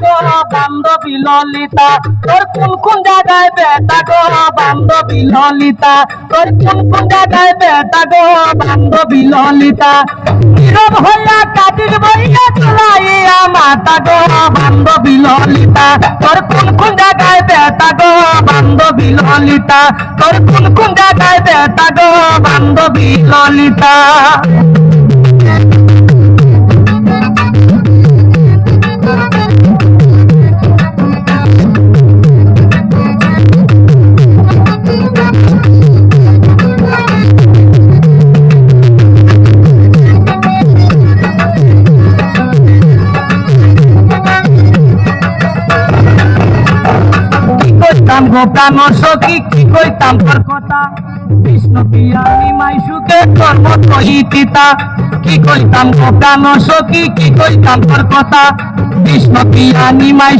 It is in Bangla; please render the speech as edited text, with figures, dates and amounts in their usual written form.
গো বান্ধবী ললিতা, তোর কোন কোন জায়গায় বেটা গো বান্ধবী ললিতা, তোর কোন কোন জায়গায় বেটা গো বান্ধবী ললিতা, নীরব হইয়া কাটির বইয়া চলাইয়া মাতা গো বান্ধবী ললিতা, তোর কোন কোন জায়গায় বেটা গো বান্ধবী ললিতা, তোর কোন কোন জায়গায় বেটা গো বান্ধবী ললিতা। প্রাণ সখী কি কইতাম তোর কথা, কৃষ্ণ পিয়া নিমাই সুখে কর্ম কহিতা, কি কইতাম প্রাণ সখী কি কইতাম তোর কথা, কৃষ্ণ পিয়া নিমাই